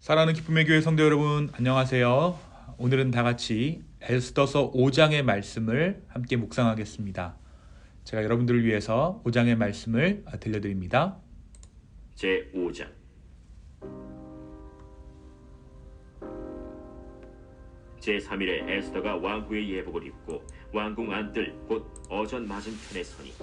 사랑하는 기쁨의 교회 성도 여러분, 안녕하세요. 오늘은 다 같이 에스더서 5장의 말씀을 함께 묵상하겠습니다. 제가 여러분들을 위해서 5장의 말씀을 들려드립니다. 제5장 제3일에 에스더가 왕후의 예복을 입고 왕궁 안뜰 곧 어전 맞은편에 서니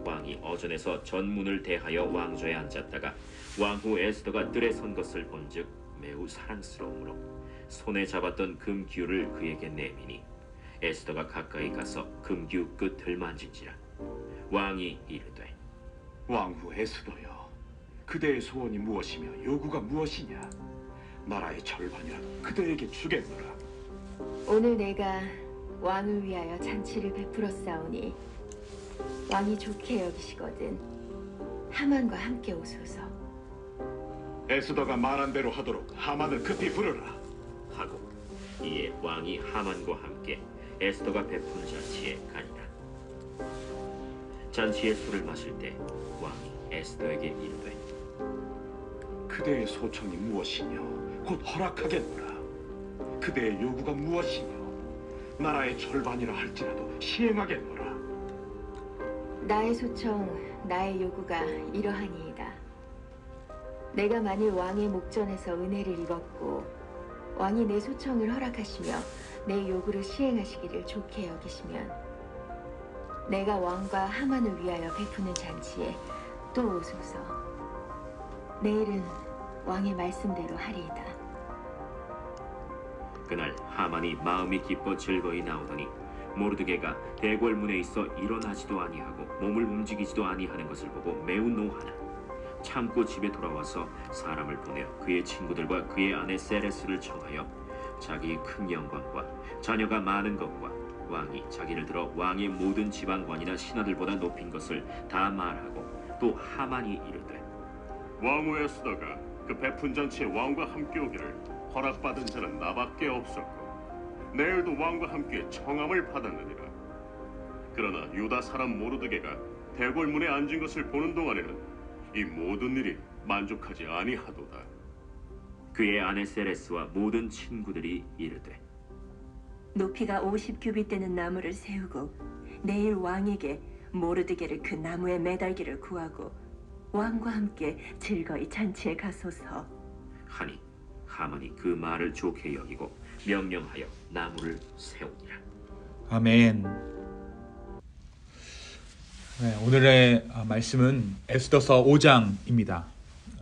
왕이 어전에서 전문을 대하여 왕좌에 앉았다가 왕후 에스더가 뜰에 선 것을 본즉 매우 사랑스러우므로 손에 잡았던 금규를 그에게 내미니 에스더가 가까이 가서 금규 끝을 만진지라. 왕이 이르되 왕후 에스더여, 그대의 소원이 무엇이며 요구가 무엇이냐? 나라의 절반이라도 그대에게 주겠노라. 오늘 내가 왕을 위하여 잔치를 베풀었사오니 왕이 좋게 여기시거든 하만과 함께 오소서. 에스더가 말한 대로 하도록 하만을 급히 부르라. 하고 이에 왕이 하만과 함께 에스더가 베푼 잔치에 가니라. 잔치에 술을 마실 때 왕이 에스더에게 이르되 그대의 소청이 무엇이며 곧 허락하겠노라. 그대의 요구가 무엇이며 나라의 절반이라 할지라도 시행하겠노라. 나의 소청, 나의 요구가 이러하니이다. 내가 만일 왕의 목전에서 은혜를 입었고 왕이 내 소청을 허락하시며 내 요구를 시행하시기를 좋게 여기시면 내가 왕과 하만을 위하여 베푸는 잔치에 또 오소서. 내일은 왕의 말씀대로 하리이다. 그날 하만이 마음이 기뻐 즐거이 나오더니 모르드게가 대궐문에 있어 일어나지도 아니하고 몸을 움직이지도 아니하는 것을 보고 매우 노하나 참고 집에 돌아와서 사람을 보내어 그의 친구들과 그의 아내 세레스를 청하여 자기의 큰 영광과 자녀가 많은 것과 왕이 자기를 들어 왕의 모든 지방관이나 신하들보다 높인 것을 다 말하고 또 하만이 이르되 왕후 에스더가 그 베푼 잔치에 왕과 함께 오기를 허락받은 자는 나밖에 없었고 내일도 왕과 함께 청함을 받았느니라. 그러나 유다 사람 모르드게가 대궐문에 앉은 것을 보는 동안에는 이 모든 일이 만족하지 아니하도다. 그의 아내 세레스와 모든 친구들이 이르되 높이가 50규빗 되는 나무를 세우고 내일 왕에게 모르드게를 그 나무에 매달기를 구하고 왕과 함께 즐거이 잔치에 가소서 하니 하만이 그 말을 좋게 여기고 명령하여 나무를 세우니라. 아멘. 오늘의 말씀은 에스더서 5장입니다.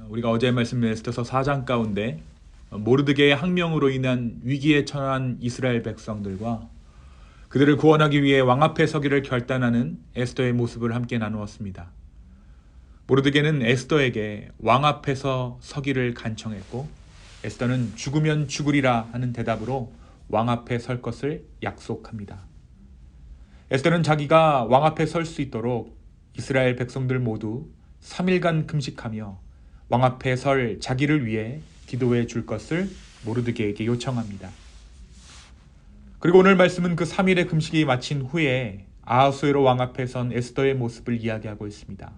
우리가 어제 말씀은 에스더서 4장 가운데 모르드게의 항명으로 인한 위기에 처한 이스라엘 백성들과 그들을 구원하기 위해 왕 앞에 서기를 결단하는 에스더의 모습을 함께 나누었습니다. 모르드게는 에스더에게 왕 앞에서 서기를 간청했고 에스더는 죽으면 죽으리라 하는 대답으로 왕 앞에 설 것을 약속합니다. 에스더는 자기가 왕 앞에 설 수 있도록 이스라엘 백성들 모두 3일간 금식하며 왕 앞에 설 자기를 위해 기도해 줄 것을 모르드게에게 요청합니다. 그리고 오늘 말씀은 그 3일의 금식이 마친 후에 아하수에로 왕 앞에 선 에스더의 모습을 이야기하고 있습니다.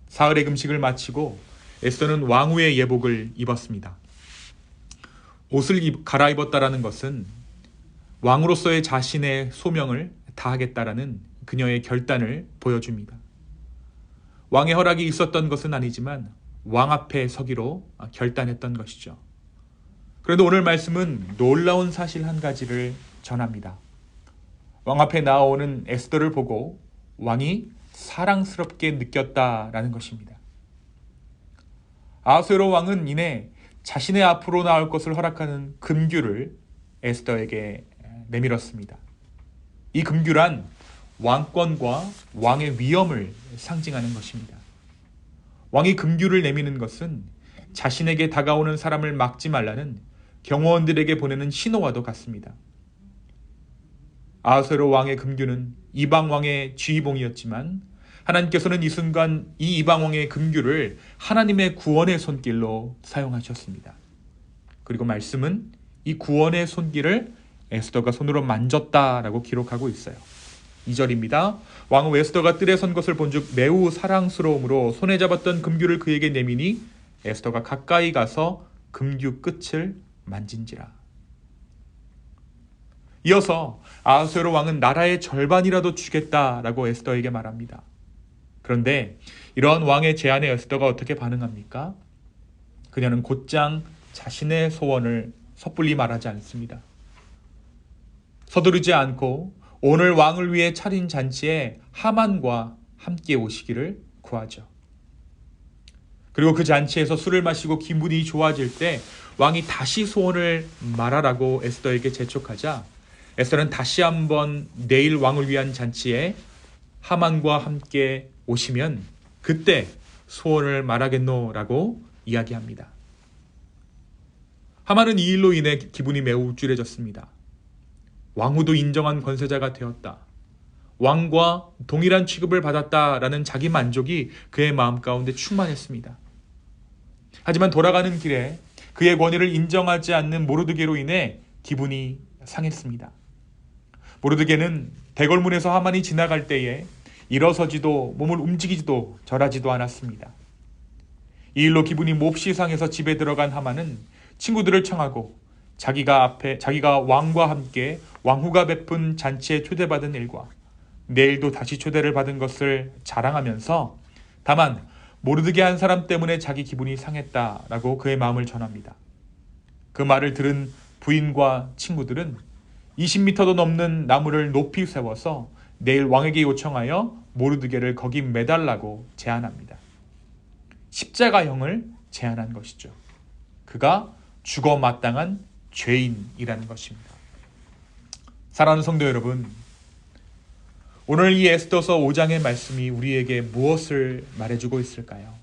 사흘의 금식을 마치고 에스더는 왕후의 예복을 입었습니다. 옷을 갈아입었다라는 것은 왕으로서의 자신의 소명을 다하겠다라는 그녀의 결단을 보여줍니다. 왕의 허락이 있었던 것은 아니지만 왕 앞에 서기로 결단했던 것이죠. 그런데 오늘 말씀은 놀라운 사실 한 가지를 전합니다. 왕 앞에 나오는 에스더를 보고 왕이 사랑스럽게 느꼈다라는 것입니다. 아하수에로 왕은 이내 자신의 앞으로 나올 것을 허락하는 금규를 에스더에게 내밀었습니다. 이 금규란 왕권과 왕의 위엄을 상징하는 것입니다. 왕이 금규를 내미는 것은 자신에게 다가오는 사람을 막지 말라는 경호원들에게 보내는 신호와도 같습니다. 아하수에로 왕의 금규는 이방 왕의 지휘봉이었지만 하나님께서는 이 순간 이 이방 왕의 금규를 하나님의 구원의 손길로 사용하셨습니다. 그리고 말씀은 이 구원의 손길을 에스더가 손으로 만졌다라고 기록하고 있어요. 2절입니다. 왕은 에스더가 뜰에 선 것을 본즉 매우 사랑스러움으로 손에 잡았던 금규를 그에게 내미니 에스더가 가까이 가서 금규 끝을 만진지라. 이어서 아하수에로 왕은 나라의 절반이라도 주겠다라고 에스더에게 말합니다. 그런데 이러한 왕의 제안에 에스더가 어떻게 반응합니까? 그녀는 곧장 자신의 소원을 섣불리 말하지 않습니다. 서두르지 않고 오늘 왕을 위해 차린 잔치에 하만과 함께 오시기를 구하죠. 그리고 그 잔치에서 술을 마시고 기분이 좋아질 때 왕이 다시 소원을 말하라고 에스더에게 재촉하자 에스더는 다시 한번 내일 왕을 위한 잔치에 하만과 함께 오시면 그때 소원을 말하겠노라고 이야기합니다. 하만은 이 일로 인해 기분이 매우 우쭐해졌습니다. 왕후도 인정한 권세자가 되었다. 왕과 동일한 취급을 받았다라는 자기 만족이 그의 마음 가운데 충만했습니다. 하지만 돌아가는 길에 그의 권위를 인정하지 않는 모르드게로 인해 기분이 상했습니다. 모르드게는 대궐문에서 하만이 지나갈 때에 일어서지도 몸을 움직이지도 절하지도 않았습니다. 이 일로 기분이 몹시 상해서 집에 들어간 하만은 친구들을 청하고 자기가 왕과 함께 왕후가 베푼 잔치에 초대받은 일과 내일도 다시 초대를 받은 것을 자랑하면서 다만 모르드게 한 사람 때문에 자기 기분이 상했다라고 그의 마음을 전합니다. 그 말을 들은 부인과 친구들은 20m도 넘는 나무를 높이 세워서 내일 왕에게 요청하여 모르드게를 거기 매달라고 제안합니다. 십자가형을 제안한 것이죠. 그가 죽어 마땅한 죄인이라는 것입니다. 사랑하는 성도 여러분, 오늘 이 에스더서 5장의 말씀이 우리에게 무엇을 말해주고 있을까요?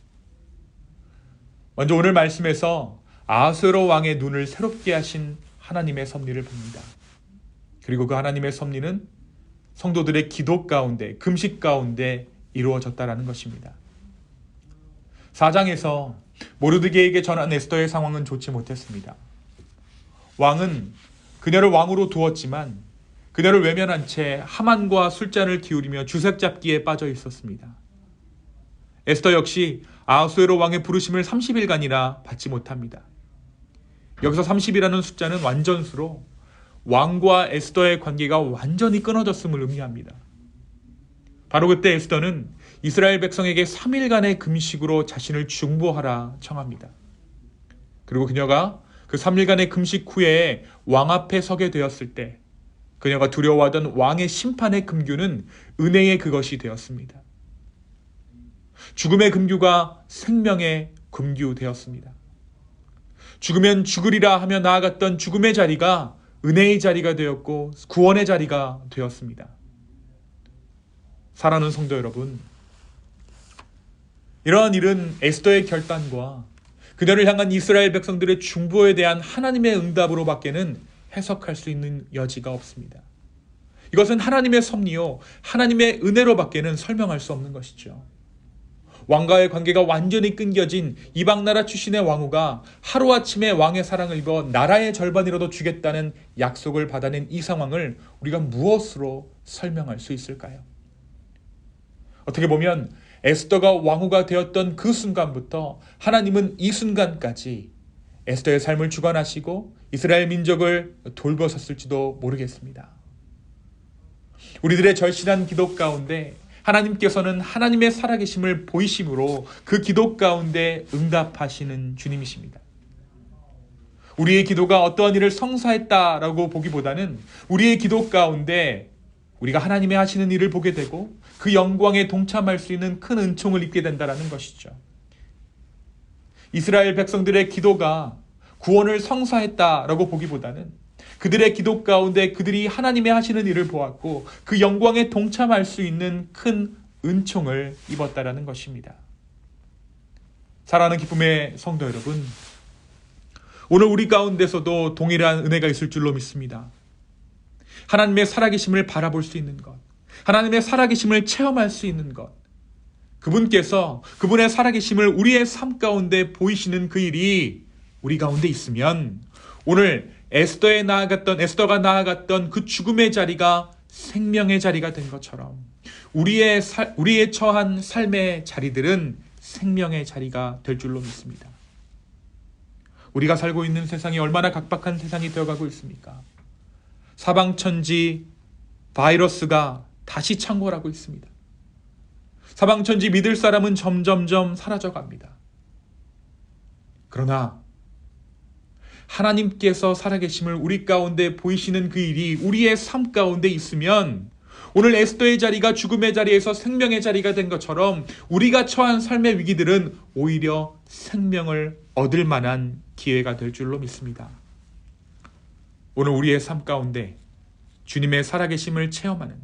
먼저 오늘 말씀에서 아하수에로 왕의 눈을 새롭게 하신 하나님의 섭리를 봅니다. 그리고 그 하나님의 섭리는 성도들의 기도 가운데, 금식 가운데 이루어졌다라는 것입니다. 4장에서 모르드게에게 전한 에스더의 상황은 좋지 못했습니다. 왕은 그녀를 왕으로 두었지만 그녀를 외면한 채 하만과 술잔을 기울이며 주색 잡기에 빠져 있었습니다. 에스더 역시 아하수에로 왕의 부르심을 30일간이나 받지 못합니다. 여기서 30이라는 숫자는 완전수로 왕과 에스더의 관계가 완전히 끊어졌음을 의미합니다. 바로 그때 에스더는 이스라엘 백성에게 3일간의 금식으로 자신을 중보하라 청합니다. 그리고 그녀가 그 3일간의 금식 후에 왕 앞에 서게 되었을 때 그녀가 두려워하던 왕의 심판의 금규는 은혜의 그것이 되었습니다. 죽음의 금규가 생명의 금규 되었습니다. 죽으면 죽으리라 하며 나아갔던 죽음의 자리가 은혜의 자리가 되었고 구원의 자리가 되었습니다. 사랑하는 성도 여러분, 이러한 일은 에스더의 결단과 그녀를 향한 이스라엘 백성들의 중보에 대한 하나님의 응답으로 밖에는 해석할 수 있는 여지가 없습니다. 이것은 하나님의 섭리요, 하나님의 은혜로 밖에는 설명할 수 없는 것이죠. 왕과의 관계가 완전히 끊겨진 이방나라 출신의 왕후가 하루아침에 왕의 사랑을 입어 나라의 절반이라도 주겠다는 약속을 받아낸 이 상황을 우리가 무엇으로 설명할 수 있을까요? 어떻게 보면 에스더가 왕후가 되었던 그 순간부터 하나님은 이 순간까지 에스더의 삶을 주관하시고 이스라엘 민족을 돌보셨을지도 모르겠습니다. 우리들의 절실한 기도 가운데 하나님께서는 하나님의 살아계심을 보이심으로 그 기도 가운데 응답하시는 주님이십니다. 우리의 기도가 어떠한 일을 성사했다라고 보기보다는 우리의 기도 가운데 우리가 하나님의 하시는 일을 보게 되고 그 영광에 동참할 수 있는 큰 은총을 입게 된다는 것이죠. 이스라엘 백성들의 기도가 구원을 성사했다라고 보기보다는 그들의 기도 가운데 그들이 하나님의 하시는 일을 보았고 그 영광에 동참할 수 있는 큰 은총을 입었다라는 것입니다. 사랑하는 기쁨의 성도 여러분, 오늘 우리 가운데서도 동일한 은혜가 있을 줄로 믿습니다. 하나님의 살아계심을 바라볼 수 있는 것, 하나님의 살아계심을 체험할 수 있는 것, 그분께서 그분의 살아계심을 우리의 삶 가운데 보이시는 그 일이 우리 가운데 있으면 오늘 에스더가 나아갔던 그 죽음의 자리가 생명의 자리가 된 것처럼 우리의 처한 삶의 자리들은 생명의 자리가 될 줄로 믿습니다. 우리가 살고 있는 세상이 얼마나 각박한 세상이 되어가고 있습니까? 사방천지 바이러스가 다시 창궐하고 있습니다. 사방천지 믿을 사람은 점점점 사라져갑니다. 그러나 하나님께서 살아계심을 우리 가운데 보이시는 그 일이 우리의 삶 가운데 있으면 오늘 에스더의 자리가 죽음의 자리에서 생명의 자리가 된 것처럼 우리가 처한 삶의 위기들은 오히려 생명을 얻을 만한 기회가 될 줄로 믿습니다. 오늘 우리의 삶 가운데 주님의 살아계심을 체험하는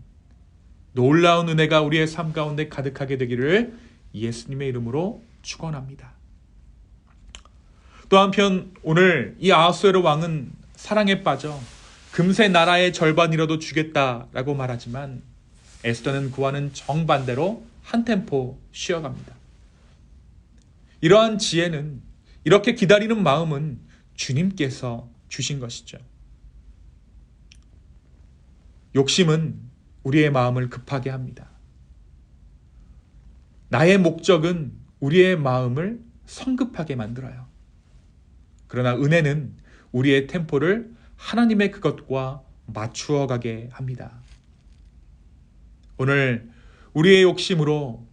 놀라운 은혜가 우리의 삶 가운데 가득하게 되기를 예수님의 이름으로 축원합니다. 또 한편 오늘 이 아하수에로 왕은 사랑에 빠져 금세 나라의 절반이라도 주겠다라고 말하지만 에스더는 그와는 정반대로 한 템포 쉬어갑니다. 이러한 지혜는, 이렇게 기다리는 마음은 주님께서 주신 것이죠. 욕심은 우리의 마음을 급하게 합니다. 나의 목적은 우리의 마음을 성급하게 만들어요. 그러나 은혜는 우리의 템포를 하나님의 그것과 맞추어 가게 합니다. 오늘 우리의 욕심으로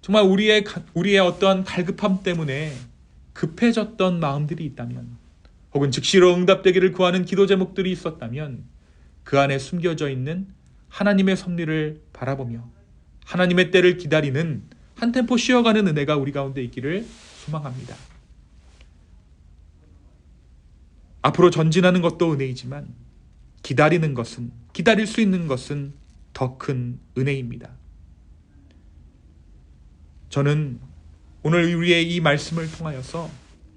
정말 우리의 어떠한 갈급함 때문에 급해졌던 마음들이 있다면, 혹은 즉시로 응답되기를 구하는 기도 제목들이 있었다면 그 안에 숨겨져 있는 하나님의 섭리를 바라보며 하나님의 때를 기다리는 한 템포 쉬어가는 은혜가 우리 가운데 있기를 소망합니다. 앞으로 전진하는 것도 은혜이지만 기다릴 수 있는 것은 더 큰 은혜입니다. 저는 오늘 우리의 이 말씀을 통하여서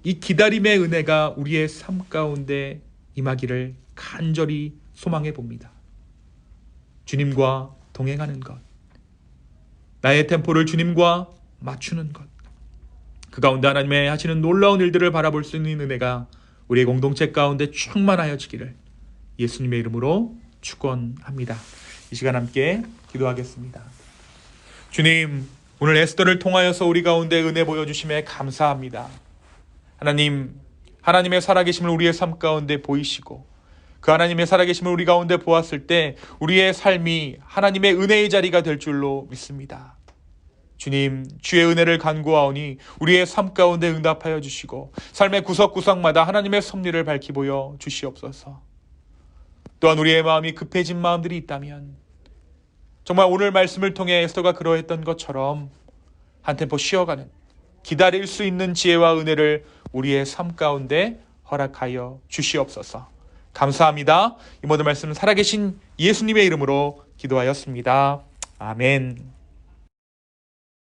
이 기다림의 은혜가 우리의 삶 가운데 임하기를 간절히 소망해 봅니다. 주님과 동행하는 것, 나의 템포를 주님과 맞추는 것, 그 가운데 하나님의 하시는 놀라운 일들을 바라볼 수 있는 은혜가 우리의 공동체 가운데 충만하여지기를 예수님의 이름으로 축원합니다. 이 시간 함께 기도하겠습니다. 주님, 오늘 에스더를 통하여서 우리 가운데 은혜 보여주심에 감사합니다. 하나님의 살아계심을 우리의 삶 가운데 보이시고 그 하나님의 살아계심을 우리 가운데 보았을 때 우리의 삶이 하나님의 은혜의 자리가 될 줄로 믿습니다. 주님, 주의 은혜를 간구하오니 우리의 삶 가운데 응답하여 주시고 삶의 구석구석마다 하나님의 섭리를 밝히 보여 주시옵소서. 또한 우리의 마음이 급해진 마음들이 있다면 정말 오늘 말씀을 통해 에스더가 그러했던 것처럼 한 템포 쉬어가는, 기다릴 수 있는 지혜와 은혜를 우리의 삶 가운데 허락하여 주시옵소서. 감사합니다. 이 모든 말씀은 살아계신 예수님의 이름으로 기도하였습니다. 아멘.